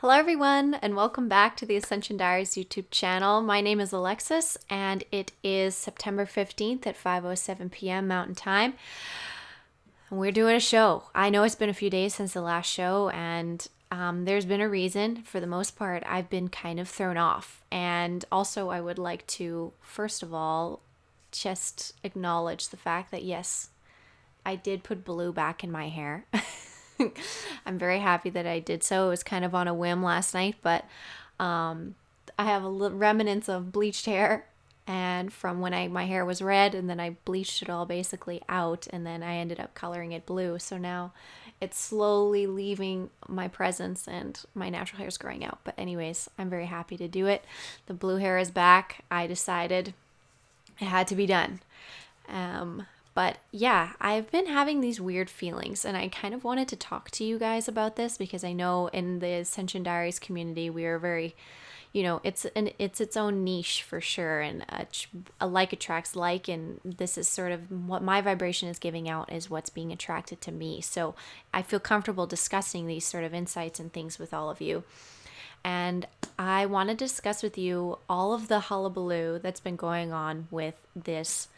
Hello everyone and welcome back to the Ascension Diaries YouTube channel. My name is Alexis and it is September 15th at 5:07 p.m. Mountain Time. And we're doing a show. I know it's been a few days since the last show and there's been a reason. For the most part, I've been kind of thrown off. And also I would like to, first of all, just acknowledge the fact that yes, I did put blue back in my hair. I'm very happy that I did so. It was kind of on a whim last night, but I have remnants of bleached hair and from when my hair was red, and then I bleached it all basically out, and then I ended up coloring it blue. So now it's slowly leaving my presence and my natural hair is growing out. But anyways, I'm very happy to do it. The blue hair is back. I decided it had to be done. But yeah, I've been having these weird feelings, and I kind of wanted to talk to you guys about this because I know in the Ascension Diaries community we are very, it's its own niche for sure, and a like attracts like, and this is sort of what my vibration is giving out is what's being attracted to me. So I feel comfortable discussing these sort of insights and things with all of you. And I want to discuss with you all of the hullabaloo that's been going on with this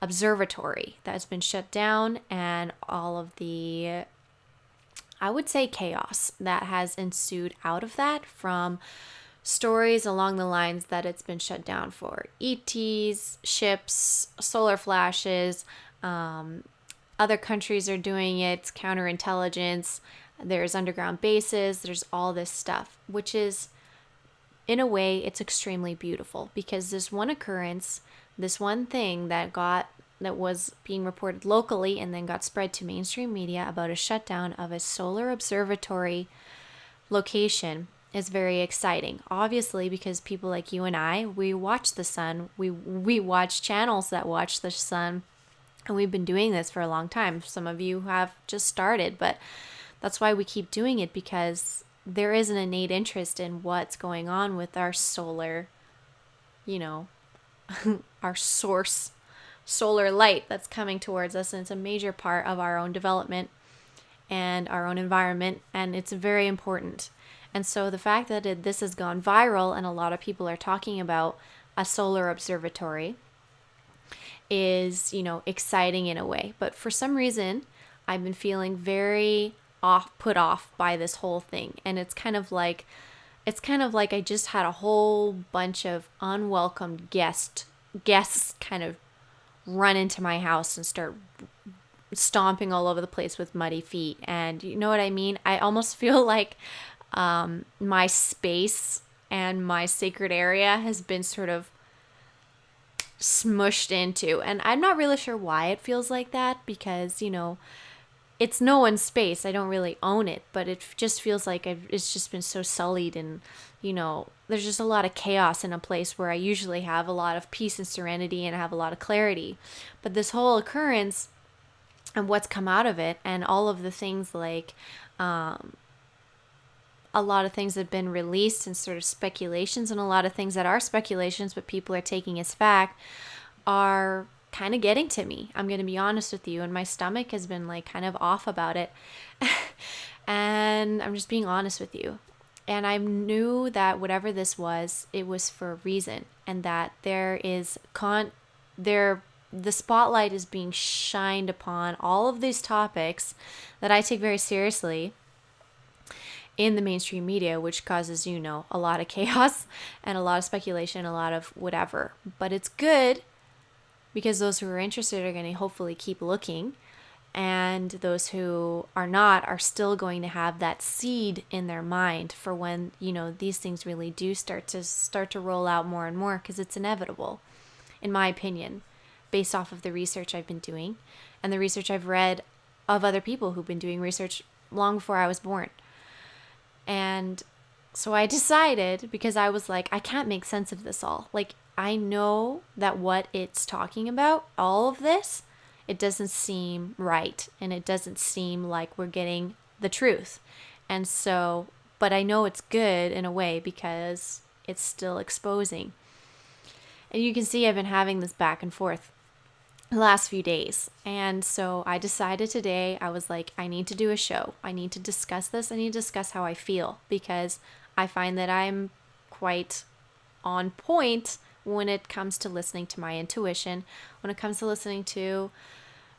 observatory that has been shut down, and all of the, I would say, chaos that has ensued out of that, from stories along the lines that it's been shut down for ETs, ships, solar flashes, other countries are doing it, counterintelligence, there's underground bases, there's all this stuff, which is, in a way, it's extremely beautiful because this one occurrence, this one thing that was being reported locally and then got spread to mainstream media about a shutdown of a solar observatory location is very exciting. Obviously, because people like you and I, we watch the sun, we watch channels that watch the sun, and we've been doing this for a long time. Some of you have just started, but that's why we keep doing it, because there is an innate interest in what's going on with our solar, our source solar light that's coming towards us, and it's a major part of our own development and our own environment, and it's very important. And so the fact that this has gone viral and a lot of people are talking about a solar observatory is, exciting in a way. But for some reason, I've been feeling very put off by this whole thing, and it's kind of like I just had a whole bunch of unwelcome guests kind of run into my house and start stomping all over the place with muddy feet. And you know what I mean? I almost feel like my space and my sacred area has been sort of smushed into. And I'm not really sure why it feels like that, because, it's no one's space. I don't really own it, but it just feels like it's just been so sullied, and, there's just a lot of chaos in a place where I usually have a lot of peace and serenity and I have a lot of clarity. But this whole occurrence and what's come out of it, and all of the things like a lot of things that have been released and sort of speculations, and a lot of things that are speculations but people are taking as fact, are kind of getting to me. I'm going to be honest with you, and my stomach has been like kind of off about it. And I'm just being honest with you. And I knew that whatever this was, it was for a reason, and that the spotlight is being shined upon all of these topics that I take very seriously in the mainstream media, which causes, a lot of chaos and a lot of speculation, a lot of whatever. But it's good, because those who are interested are going to hopefully keep looking, and those who are not are still going to have that seed in their mind for when, these things really do start to roll out more and more, because it's inevitable, in my opinion, based off of the research I've been doing and the research I've read of other people who've been doing research long before I was born. And so I decided, because I was like, I can't make sense of this all. Like, I know that what it's talking about, all of this, it doesn't seem right, and it doesn't seem like we're getting the truth. And so, but I know it's good in a way, because it's still exposing. And you can see I've been having this back and forth. the last few days. And so I decided today, I was like, I need to do a show. I need to discuss this. I need to discuss how I feel, because I find that I'm quite on point when it comes to listening to my intuition, when it comes to listening to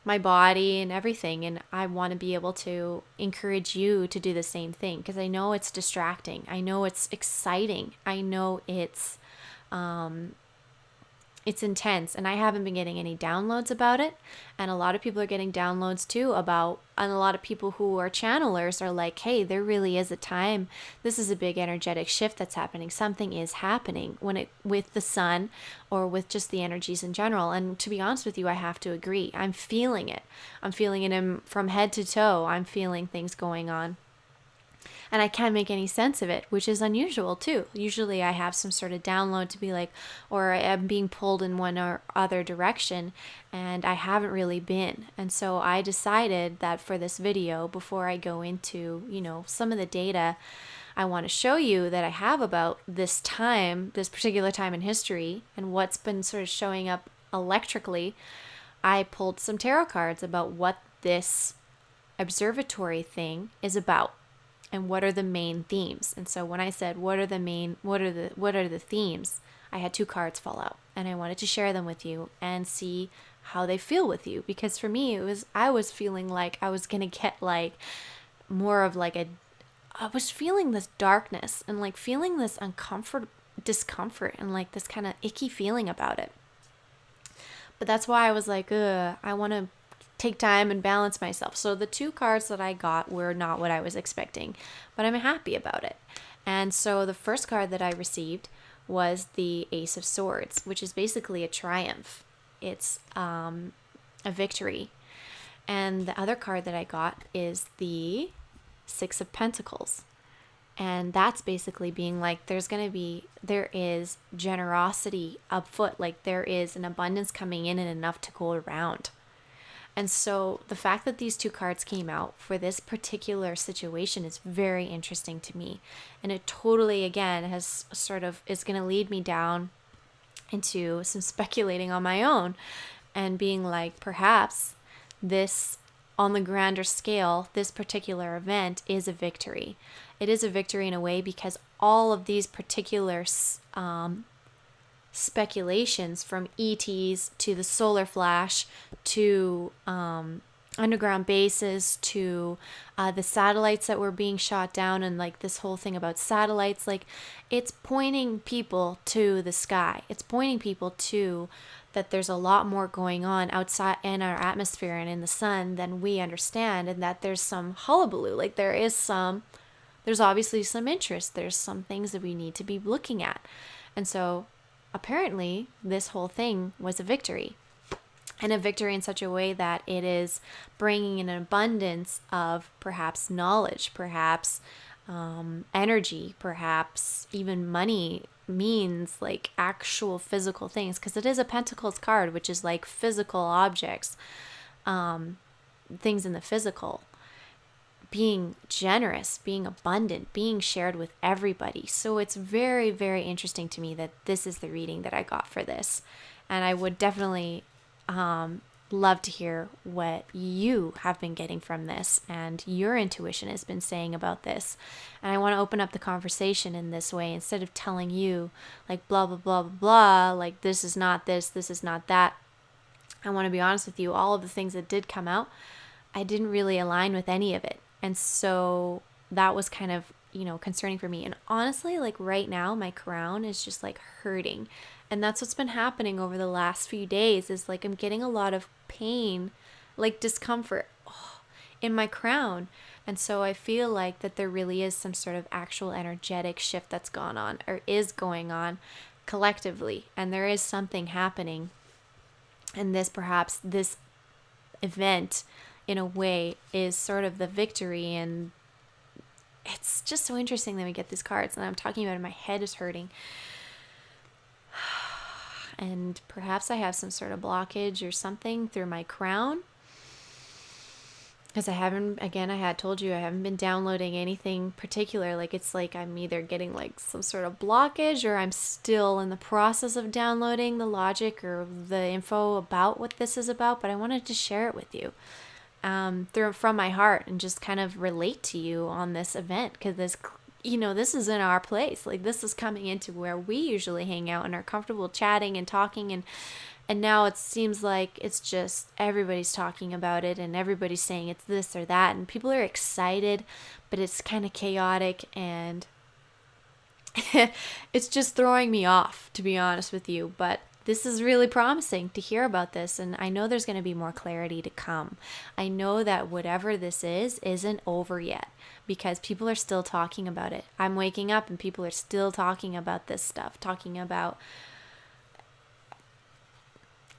my body and everything. And I want to be able to encourage you to do the same thing, because I know it's distracting. I know it's exciting. I know it's intense, and I haven't been getting any downloads about it. And a lot of people are getting downloads too about, and a lot of people who are channelers are like, hey, there really is a time. This is a big energetic shift that's happening. Something is happening when it, with the sun, or with just the energies in general. And to be honest with you, I have to agree. I'm feeling it. I'm feeling it from head to toe. I'm feeling things going on. And I can't make any sense of it, which is unusual too. Usually I have some sort of download to be like, or I'm being pulled in one or other direction, and I haven't really been. And so I decided that for this video, before I go into, some of the data I want to show you that I have about this time, this particular time in history, and what's been sort of showing up electrically, I pulled some tarot cards about what this observatory thing is about, and what are the main themes. And so when I said what are the themes, I had two cards fall out, and I wanted to share them with you and see how they feel with you, because for me I was feeling like I was going to get like more of like I was feeling this darkness, and like feeling this discomfort, and like this kind of icky feeling about it. But that's why I was like, I want to take time and balance myself. So the two cards that I got were not what I was expecting, but I'm happy about it. And so the first card that I received was the Ace of Swords, which is basically a triumph. It's a victory. And the other card that I got is the Six of Pentacles. And that's basically being like, there is generosity afoot, like there is an abundance coming in and enough to go around. And so the fact that these two cards came out for this particular situation is very interesting to me. And it totally, again, is going to lead me down into some speculating on my own, and being like, perhaps this, on the grander scale, this particular event is a victory. It is a victory in a way, because all of these particular speculations, from ETs to the solar flash to underground bases to the satellites that were being shot down, and like this whole thing about satellites, like it's pointing people to the sky. It's pointing people to that there's a lot more going on outside in our atmosphere and in the sun than we understand, and that there's some hullabaloo, like there's obviously some interest, there's some things that we need to be looking at. And so apparently this whole thing was a victory, and a victory in such a way that it is bringing an abundance of perhaps knowledge, perhaps energy, perhaps even money, means like actual physical things, because it is a Pentacles card, which is like physical objects, things in the physical, being generous, being abundant, being shared with everybody. So it's very, very interesting to me that this is the reading that I got for this. And I would definitely love to hear what you have been getting from this and your intuition has been saying about this. And I want to open up the conversation in this way, instead of telling you like blah, blah, blah, blah, blah, like this is not this is not that. I want to be honest with you, all of the things that did come out, I didn't really align with any of it. And so that was kind of, concerning for me. And honestly, like right now, my crown is just like hurting. And that's what's been happening over the last few days, is like I'm getting a lot of pain, like discomfort in my crown. And so I feel like that there really is some sort of actual energetic shift that's gone on, or is going on collectively. And there is something happening. And this event, in a way, is sort of the victory. And it's just so interesting that we get these cards, and I'm talking about it, my head is hurting. And perhaps I have some sort of blockage or something through my crown. because I haven't, again, I had told you I haven't been downloading anything particular. Like, it's like I'm either getting like some sort of blockage, or I'm still in the process of downloading the logic or the info about what this is about. But I wanted to share it with you from my heart, and just kind of relate to you on this event, because this is in our place. Like, this is coming into where we usually hang out and are comfortable chatting and talking, and now it seems like it's just everybody's talking about it, and everybody's saying it's this or that, and people are excited, but it's kind of chaotic, and it's just throwing me off, to be honest with you. But this is really promising to hear about this, and I know there's going to be more clarity to come. I know that whatever this isn't over yet, because people are still talking about it. I'm waking up and people are still talking about this stuff,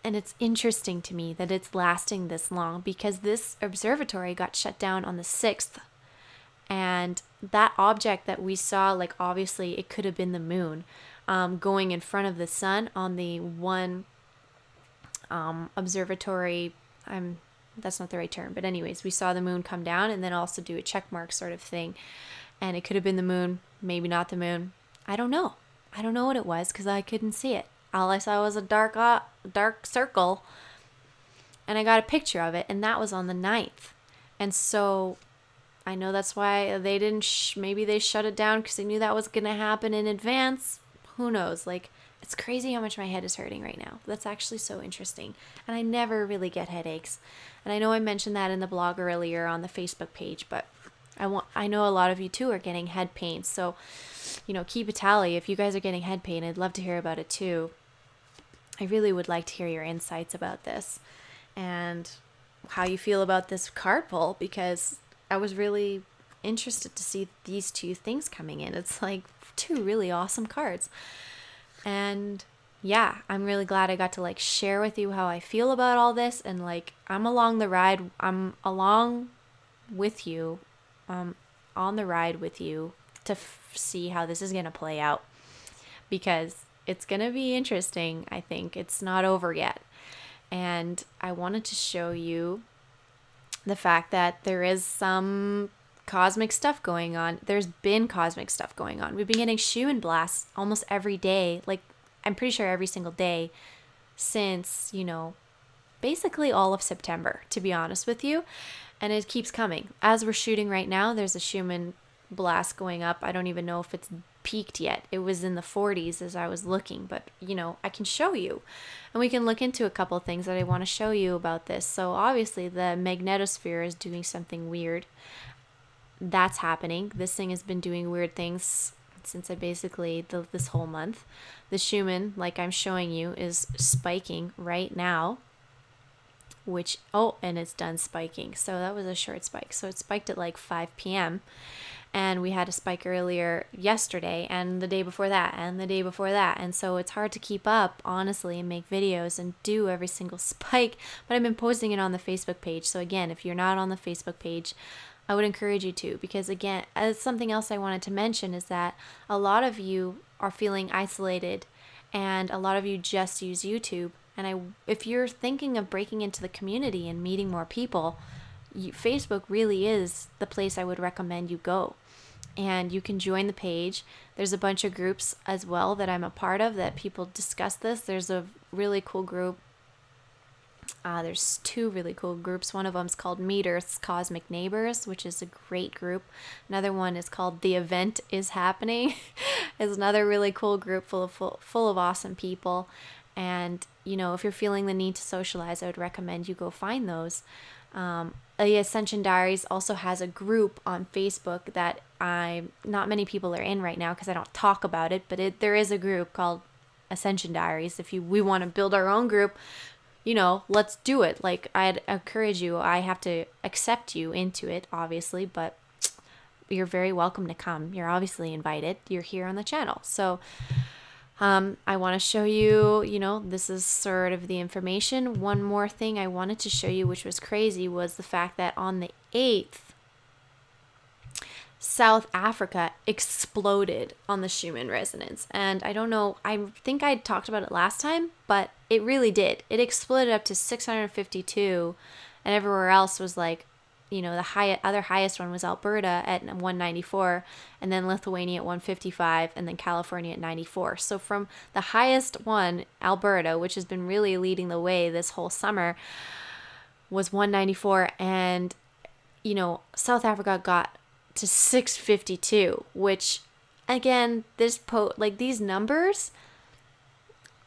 and it's interesting to me that it's lasting this long, because this observatory got shut down on the 6th. And that object that we saw, like, obviously it could have been the moon going in front of the sun on the one observatory. That's not the right term, but anyways, we saw the moon come down and then also do a check mark sort of thing. And it could have been the moon, maybe not the moon. I don't know. I don't know what it was, because I couldn't see it. All I saw was a dark circle, and I got a picture of it, and that was on the 9th. And so I know that's why they didn't, maybe they shut it down because they knew that was going to happen in advance. Who knows? Like, it's crazy how much my head is hurting right now. That's actually so interesting. And I never really get headaches. And I know I mentioned that in the blog earlier on the Facebook page, but I know a lot of you too are getting head pain. So, keep a tally. If you guys are getting head pain, I'd love to hear about it too. I really would like to hear your insights about this and how you feel about this card pull, because I was really interested to see these two things coming in. It's like two really awesome cards. And yeah, I'm really glad I got to like share with you how I feel about all this, and like I'm along the ride. I'm along with you, on the ride with you to see how this is going to play out, because it's going to be interesting. I think it's not over yet. And I wanted to show you the fact that there is some cosmic stuff going on. There's been cosmic stuff going on. We've been getting Schumann blasts almost every day. Like, I'm pretty sure every single day since, basically all of September, to be honest with you. And it keeps coming. As we're shooting right now, there's a Schumann blast going up. I don't even know if it's peaked yet. It was in the 40s as I was looking, but I can show you, and we can look into a couple of things that I want to show you about this. So obviously the magnetosphere is doing something weird. That's happening. This thing has been doing weird things since this whole month. The Schumann, like I'm showing you, is spiking right now, and it's done spiking. So that was a short spike. So it spiked at like 5 p.m. And we had a spike earlier yesterday, and the day before that, and the day before that. And so it's hard to keep up, honestly, and make videos and do every single spike. But I've been posting it on the Facebook page. So again, if you're not on the Facebook page, I would encourage you to, because again, as something else I wanted to mention is that a lot of you are feeling isolated, and a lot of you just use YouTube. And if you're thinking of breaking into the community and meeting more people, Facebook really is the place I would recommend you go. And you can join the page. There's a bunch of groups as well that I'm a part of that people discuss this. There's a really cool group. There's two really cool groups. One of them is called Meet Earth's Cosmic Neighbors, which is a great group. Another one is called The Event is Happening. It's another really cool group full of awesome people. And, if you're feeling the need to socialize, I would recommend you go find those. The Ascension Diaries also has a group on Facebook that not many people are in right now because I don't talk about it, but there is a group called Ascension Diaries. If we want to build our own group, let's do it. Like, I'd encourage you. I have to accept you into it, obviously, but you're very welcome to come. You're obviously invited. You're here on the channel. So I want to show you, this is sort of the information. One more thing I wanted to show you, which was crazy, was the fact that on the 8th, South Africa exploded on the Schumann resonance. And I don't know, I think I talked about it last time, but it really did. It exploded up to 652, and everywhere else was like the other highest one was Alberta at 194, and then Lithuania at 155, and then California at 94. So from the highest one, Alberta, which has been really leading the way this whole summer, was 194, and South Africa got to 652, which again, these numbers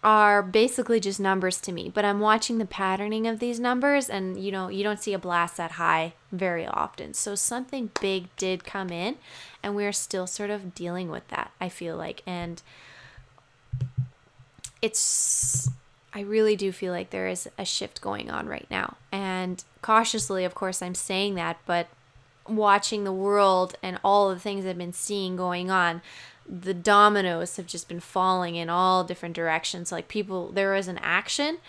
are basically just numbers to me, but I'm watching the patterning of these numbers, and you don't see a blast that high very often. So something big did come in, and we're still sort of dealing with that, I feel like. And I really do feel like there is a shift going on right now. And cautiously, of course, I'm saying that, but watching the world and all the things I've been seeing going on, the dominoes have just been falling in all different directions. Like there is an action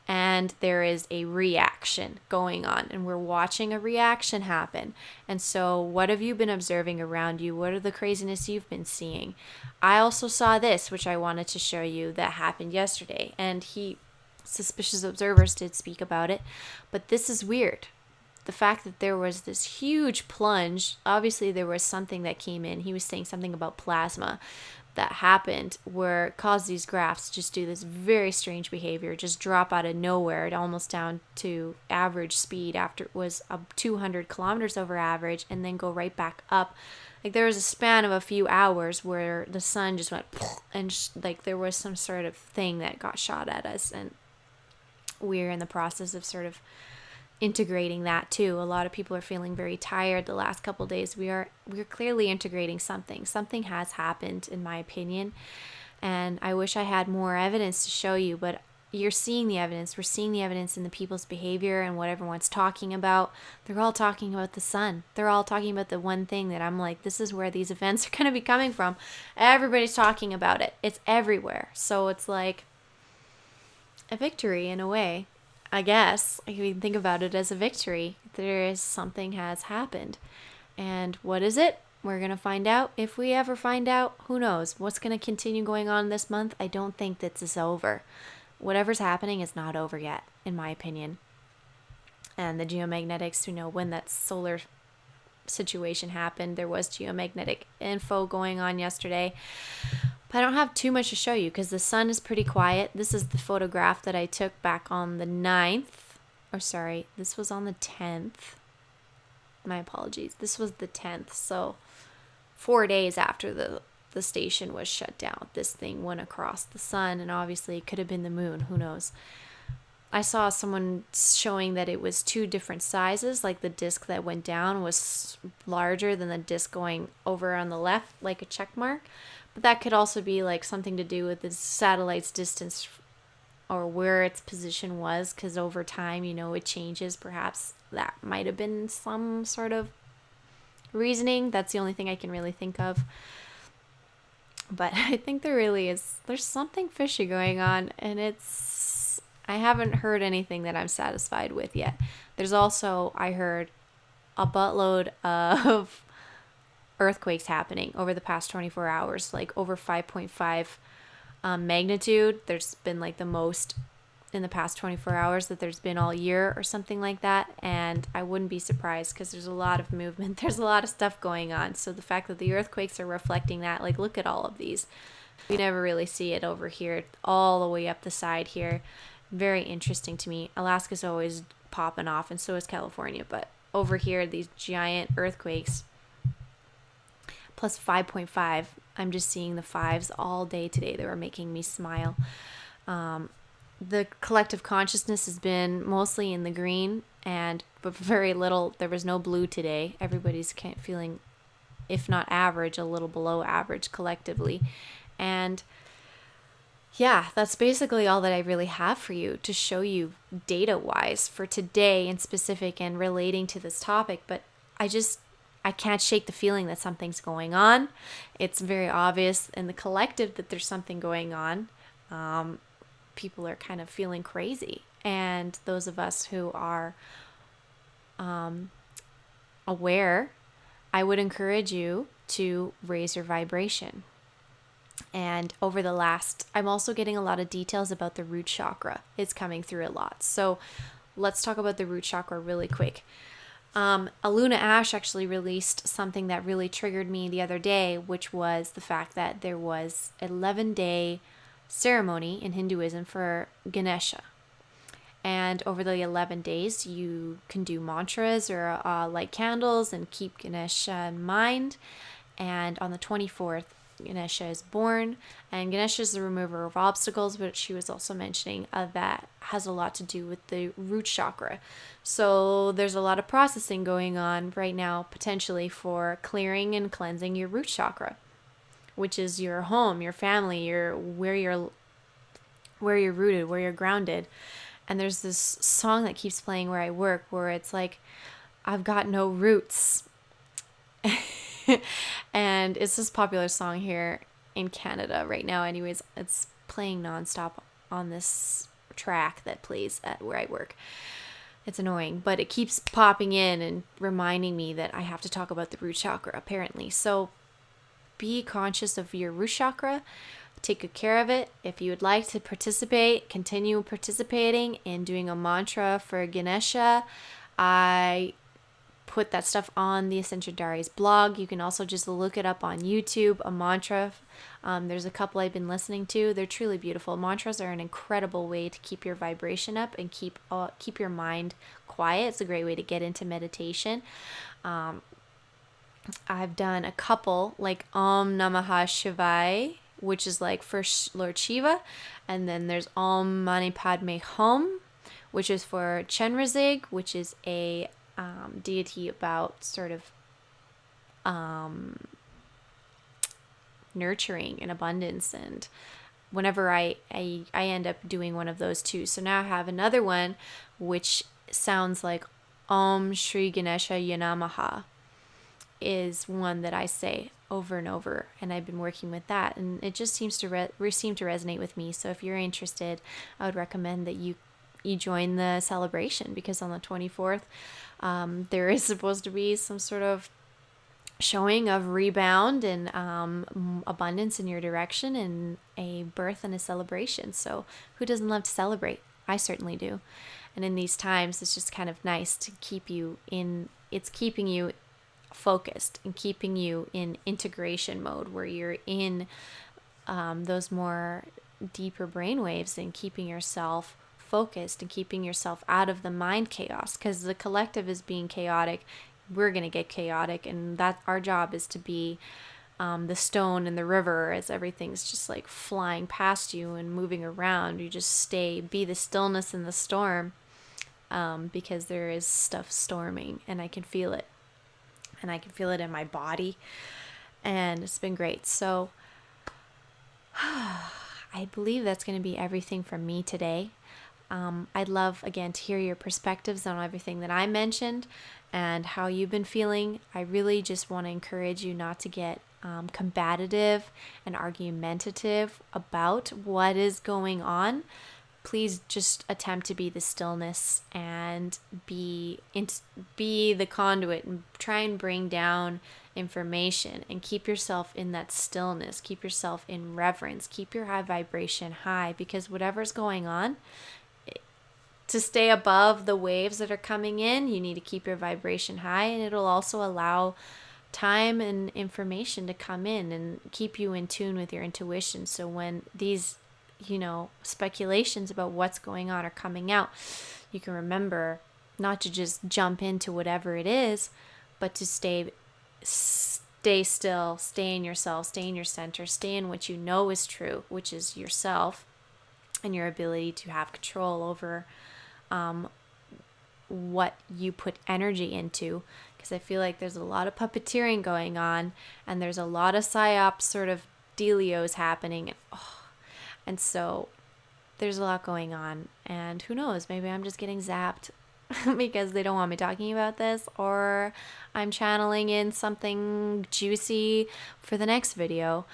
and there is a reaction going on, and we're watching a reaction happen. And so what have you been observing around you? What are the craziness you've been seeing? I also saw this, which I wanted to show you, that happened yesterday, and suspicious observers did speak about it, but this is weird. The fact that there was this huge plunge, obviously there was something that came in. He was saying something about plasma that happened where it caused these graphs to just do this very strange behavior, just drop out of nowhere, almost down to average speed after it was 200 kilometers over average, and then go right back up. Like there was a span of a few hours where the sun just went and like there was some sort of thing that got shot at us, and we're in the process of sort of integrating that too. A lot of people are feeling very tired the last couple of days. We're clearly integrating something has happened, in my opinion, and I wish I had more evidence to show you, but you're seeing the evidence. We're seeing the evidence in the people's behavior and what everyone's talking about. They're all talking about the sun. They're all talking about the one thing that I'm like, this is where these events are going to be coming from. Everybody's talking about it. It's everywhere. So it's like a victory in a way. I guess you can think about it as a victory. Something has happened. And what is it? We're going to find out. If we ever find out, who knows? What's going to continue going on this month? I don't think this is over. Whatever's happening is not over yet, in my opinion. And the geomagnetics, when that solar situation happened, there was geomagnetic info going on yesterday. But I don't have too much to show you because the sun is pretty quiet. This is the photograph that I took back on the 9th. Or sorry, this was on the 10th. My apologies. This was the 10th. So 4 days after the station was shut down, this thing went across the sun, and obviously it could have been the moon. Who knows? I saw someone showing that it was two different sizes. Like the disc that went down was larger than the disc going over on the left, like a check mark. But that could also be like something to do with the satellite's distance or where its position was, because over time, it changes. Perhaps that might have been some sort of reasoning. That's the only thing I can really think of. But I think there's something fishy going on, and I haven't heard anything that I'm satisfied with yet. There's also, I heard, a buttload of earthquakes happening over the past 24 hours, like over 5.5 magnitude. There's been like the most in the past 24 hours that there's been all year or something like that. And I wouldn't be surprised because there's a lot of movement. There's a lot of stuff going on. So the fact that the earthquakes are reflecting that, like, look at all of these. We never really see it over here, all the way up the side here. Very interesting to me. Alaska's always popping off, and so is California. But over here, these giant earthquakes, plus 5.5. I'm just seeing the fives all day today. They were making me smile. The collective consciousness has been mostly in the green, but very little. There was no blue today. Everybody's feeling, if not average, a little below average collectively. And yeah, that's basically all that I really have for you to show you data-wise for today in specific and relating to this topic. But I can't shake the feeling that something's going on. It's very obvious in the collective that there's something going on. People are kind of feeling crazy. And those of us who are aware, I would encourage you to raise your vibration. And I'm also getting a lot of details about the root chakra. It's coming through a lot. So let's talk about the root chakra really quick. Aluna Ash actually released something that really triggered me the other day, which was the fact that there was an 11-day ceremony in Hinduism for Ganesha. And over the 11 days, you can do mantras or light candles and keep Ganesha in mind. And on the 24th, Ganesha is born, and Ganesha is the remover of obstacles, but she was also mentioning that has a lot to do with the root chakra. So there's a lot of processing going on right now, potentially for clearing and cleansing your root chakra, which is your home, your family, where you're rooted, where you're grounded. And there's this song that keeps playing where I work, where it's like, I've got no roots. And it's this popular song here in Canada right now. Anyways, it's playing nonstop on this track that plays at where I work. It's annoying, but it keeps popping in and reminding me that I have to talk about the root chakra, apparently. So be conscious of your root chakra. Take good care of it. If you would like to participate, continue participating in doing a mantra for Ganesha. I put that stuff on the Ascension Diaries blog. You can also just look it up on YouTube, a mantra. There's a couple I've been listening to. They're truly beautiful. Mantras are an incredible way to keep your vibration up and keep your mind quiet. It's a great way to get into meditation. I've done a couple, like Om Namaha Shivaya, which is like for Lord Shiva, and then there's Om Mani Padme Hum, which is for Chenrezig, which is a deity about sort of nurturing and abundance. And whenever I end up doing one of those too. So now I have another one which sounds like Om Shri Ganesha Yanamaha is one that I say over and over, and I've been working with that, and it just seems to seem to resonate with me. So if you're interested, I would recommend that you join the celebration, because on the 24th there is supposed to be some sort of showing of rebound and abundance in your direction, and a birth and a celebration. So who doesn't love to celebrate? I certainly do. And in these times, it's just kind of nice to keep you in, it's keeping you focused and keeping you in integration mode, where you're in those more deeper brainwaves, and keeping yourself focused and keeping yourself out of the mind chaos, because the collective is being chaotic. We're going to get chaotic, and that our job is to be the stone in the river as everything's just like flying past you and moving around. You just be the stillness in the storm, because there is stuff storming, and I can feel it. And I can feel it in my body, and it's been great. So I believe that's going to be everything from me today. I'd love, again, to hear your perspectives on everything that I mentioned and how you've been feeling. I really just want to encourage you not to get combative and argumentative about what is going on. Please just attempt to be the stillness and be the conduit, and try and bring down information, and keep yourself in that stillness. Keep yourself in reverence. Keep your high vibration high, because whatever's going on, to stay above the waves that are coming in, you need to keep your vibration high, and it'll also allow time and information to come in and keep you in tune with your intuition. So when these speculations about what's going on are coming out, you can remember not to just jump into whatever it is, but to stay still, stay in yourself, stay in your center, stay in what you know is true, which is yourself and your ability to have control over what you put energy into. Because I feel like there's a lot of puppeteering going on, and there's a lot of psyop sort of dealios happening. And so there's a lot going on, and who knows, maybe I'm just getting zapped because they don't want me talking about this, or I'm channeling in something juicy for the next video.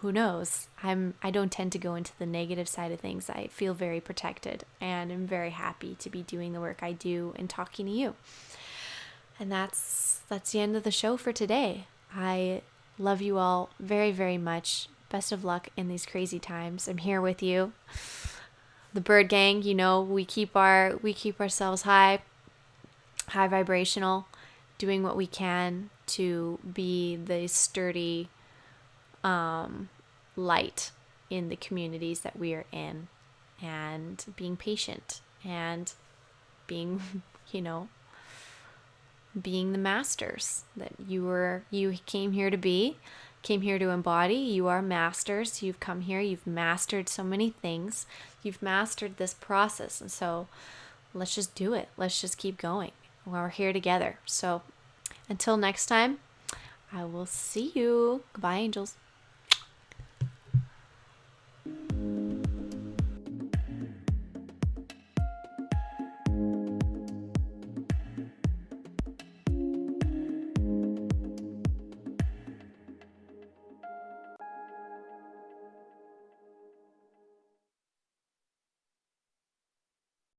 Who knows? I don't tend to go into the negative side of things. I feel very protected, and I'm very happy to be doing the work I do and talking to you. And that's the end of the show for today. I love you all very, very much. Best of luck in these crazy times. I'm here with you. The Bird Gang, we keep ourselves high high vibrational, doing what we can to be the sturdy light in the communities that we are in, and being patient and being, being the masters that you came here to be, came here to embody. You are masters. You've come here, you've mastered so many things. You've mastered this process. And so let's just do it. Let's just keep going. We're here together. So until next time, I will see you. Goodbye, angels.